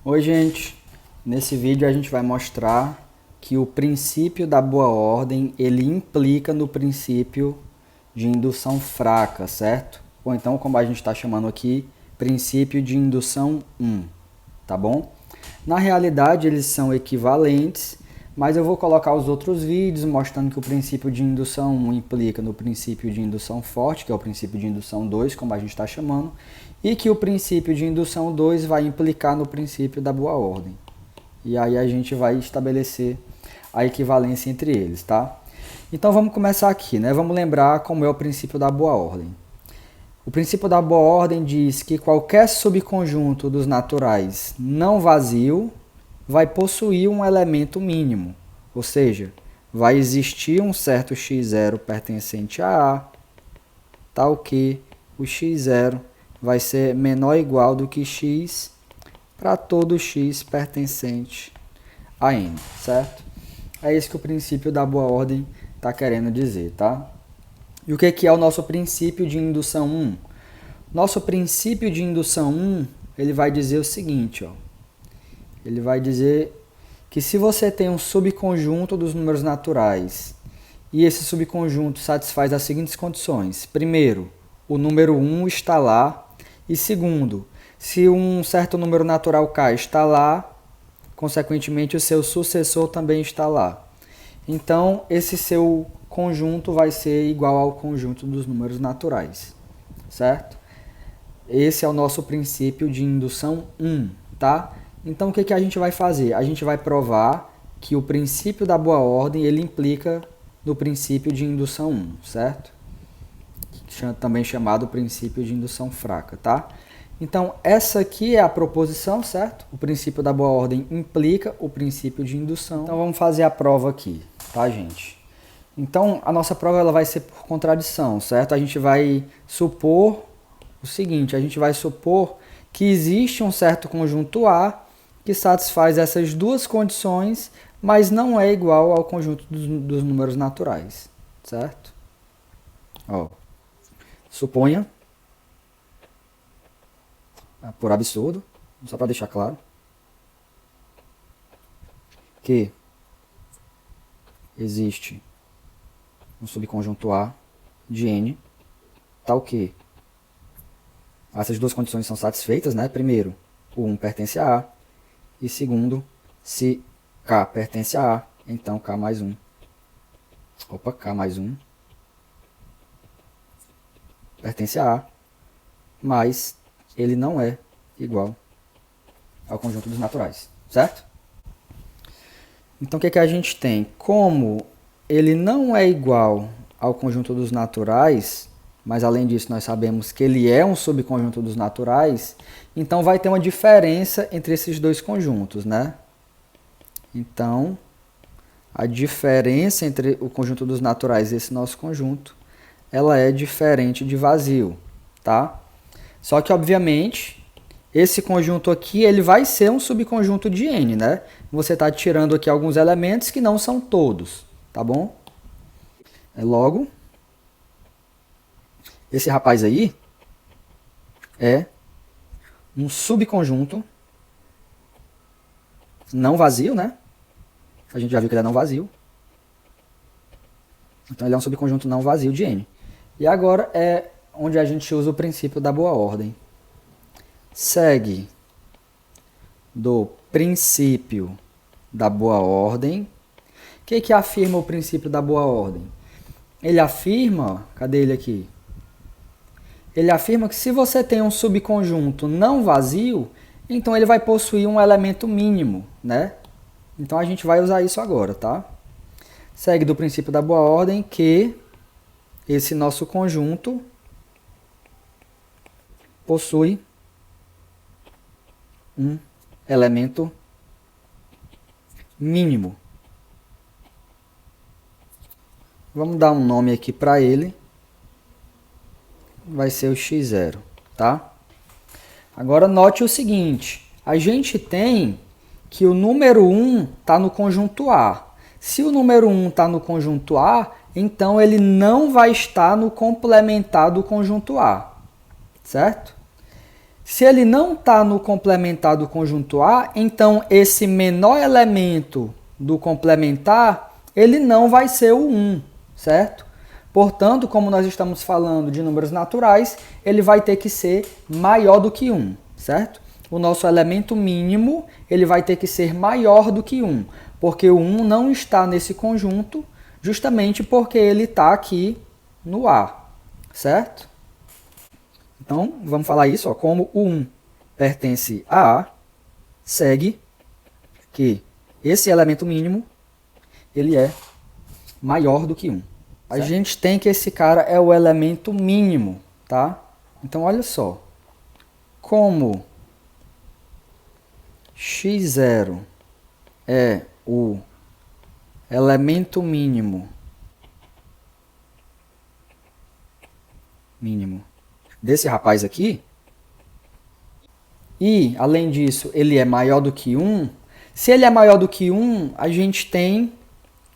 Oi, gente. Nesse vídeo a gente vai mostrar que o princípio da boa ordem, ele implica no princípio de indução fraca, certo? Ou então, como a gente está chamando aqui, princípio de indução 1, tá bom? Na realidade, eles são equivalentes, mas eu vou colocar os outros vídeos mostrando que o princípio de indução 1 implica no princípio de indução forte, que é o princípio de indução 2, como a gente está chamando, e que o princípio de indução 2 vai implicar no princípio da boa ordem. E aí a gente vai estabelecer a equivalência entre eles, tá? Então vamos começar aqui, né? Vamos lembrar como é o princípio da boa ordem. O princípio da boa ordem diz que qualquer subconjunto dos naturais não vazio vai possuir um elemento mínimo, ou seja, vai existir um certo x0 pertencente a A, tal que o x0 vai ser menor ou igual do que x para todo x pertencente a n, certo? É isso que o princípio da boa ordem está querendo dizer, tá? E o que é o nosso princípio de indução 1? Nosso princípio de indução 1, ele vai dizer o seguinte, ó. Ele vai dizer que se você tem um subconjunto dos números naturais e esse subconjunto satisfaz as seguintes condições. Primeiro, o número 1 está lá. E segundo, se um certo número natural k está lá, consequentemente o seu sucessor também está lá. Então, esse seu conjunto vai ser igual ao conjunto dos números naturais, certo? Esse é o nosso princípio de indução 1, tá? Então, o que a gente vai fazer? A gente vai provar que o princípio da boa ordem, ele implica no princípio de indução 1, certo? Também chamado princípio de indução fraca, tá? Então, essa aqui é a proposição, certo? O princípio da boa ordem implica o princípio de indução. Então, vamos fazer a prova aqui, tá, gente? Então, a nossa prova ela vai ser por contradição, certo? A gente vai supor o seguinte, a gente vai supor que existe um certo conjunto A que satisfaz essas duas condições, mas não é igual ao conjunto dos números naturais, certo? Ó, suponha, por absurdo, só para deixar claro, que existe um subconjunto A de N, tal que essas duas condições são satisfeitas, né? Primeiro, o 1 pertence a A, e segundo, se K pertence a A, então K mais 1. K mais 1 pertence a A, mas ele não é igual ao conjunto dos naturais, certo? Então, o que a gente tem? Como ele não é igual ao conjunto dos naturais, mas além disso nós sabemos que ele é um subconjunto dos naturais, então vai ter uma diferença entre esses dois conjuntos, né? Então, a diferença entre o conjunto dos naturais e esse nosso conjunto, ela é diferente de vazio, tá? Só que, obviamente, esse conjunto aqui, ele vai ser um subconjunto de N, né? Você está tirando aqui alguns elementos que não são todos, tá bom? Logo, esse rapaz aí é um subconjunto não vazio, né? A gente já viu que ele é não vazio. Então, ele é um subconjunto não vazio de N. E agora é onde a gente usa o princípio da boa ordem. Segue do princípio da boa ordem. O que afirma o princípio da boa ordem? Ele afirma, cadê ele aqui? Ele afirma que se você tem um subconjunto não vazio, então ele vai possuir um elemento mínimo, né? Então a gente vai usar isso agora, tá? Segue do princípio da boa ordem que esse nosso conjunto possui um elemento mínimo. Vamos dar um nome aqui para ele. Vai ser o x0, tá? Agora note o seguinte, a gente tem que o número 1 está no conjunto A. Se o número 1 está no conjunto A, então ele não vai estar no complementar do conjunto A, certo? Se ele não está no complementar do conjunto A, então esse menor elemento do complementar, ele não vai ser o 1, certo? Portanto, como nós estamos falando de números naturais, ele vai ter que ser maior do que 1, certo? O nosso elemento mínimo, ele vai ter que ser maior do que 1, porque o 1 não está nesse conjunto, justamente porque ele está aqui no A, certo? Então, vamos falar isso, ó, como o 1 pertence a A, segue que esse elemento mínimo, ele é maior do que 1. A gente tem que esse cara é o elemento mínimo, tá? Então, olha só. Como x0 é o elemento mínimo desse rapaz aqui, e, além disso, ele é maior do que 1, se ele é maior do que 1, a gente tem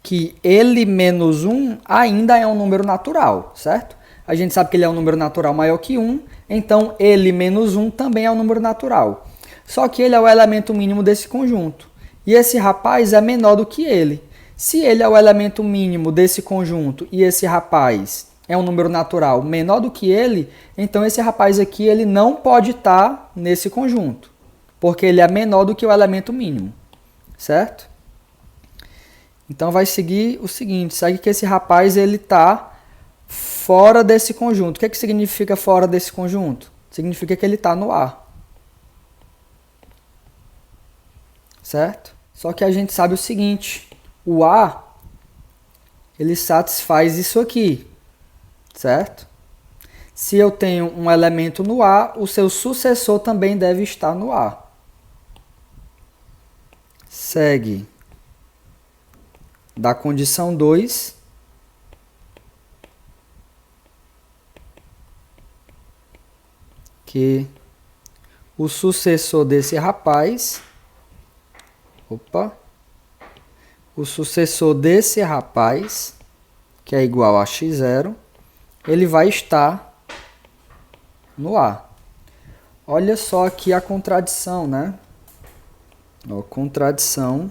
que ele menos 1 ainda é um número natural, certo? A gente sabe que ele é um número natural maior que 1, então ele menos 1 também é um número natural. Só que ele é o elemento mínimo desse conjunto. E esse rapaz é menor do que ele. Se ele é o elemento mínimo desse conjunto e esse rapaz é um número natural menor do que ele, então esse rapaz aqui ele não pode estar nesse conjunto, porque ele é menor do que o elemento mínimo, certo? Então vai seguir o seguinte, segue que esse rapaz ele está fora desse conjunto. O que significa fora desse conjunto? Significa que ele está no A. Certo? Só que a gente sabe o seguinte, o A, ele satisfaz isso aqui, certo? Se eu tenho um elemento no A, o seu sucessor também deve estar no A. Segue da condição 2, que o sucessor desse rapaz, o sucessor desse rapaz, que é igual a x0, ele vai estar no A. Olha só aqui a contradição, né? Ó, contradição.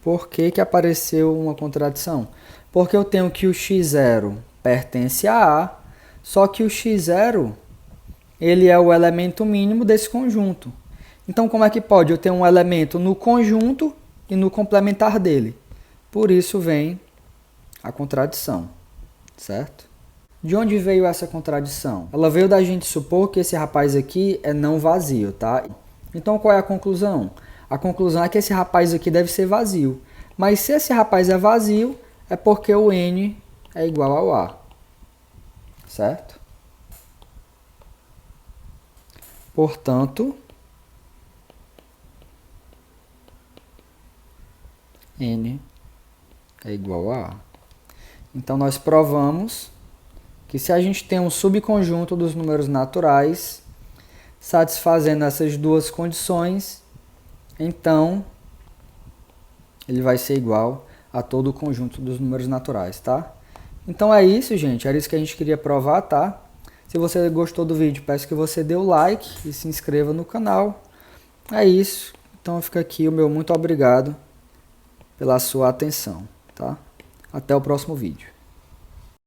Por que apareceu uma contradição? Porque eu tenho que o x0 pertence a A, só que o x0 ele é o elemento mínimo desse conjunto. Então, como é que pode eu ter um elemento no conjunto e no complementar dele? Por isso vem a contradição, certo? De onde veio essa contradição? Ela veio da gente supor que esse rapaz aqui é não vazio, tá? Então, qual é a conclusão? A conclusão é que esse rapaz aqui deve ser vazio. Mas se esse rapaz é vazio, é porque o n é igual ao A, certo? Portanto, n é igual a A. Então, nós provamos que se a gente tem um subconjunto dos números naturais satisfazendo essas duas condições, então ele vai ser igual a todo o conjunto dos números naturais, tá? Então é isso, gente. Era isso que a gente queria provar, tá? Se você gostou do vídeo, peço que você dê o like e se inscreva no canal. É isso. Então fica aqui o meu muito obrigado pela sua atenção, tá? Até o próximo vídeo.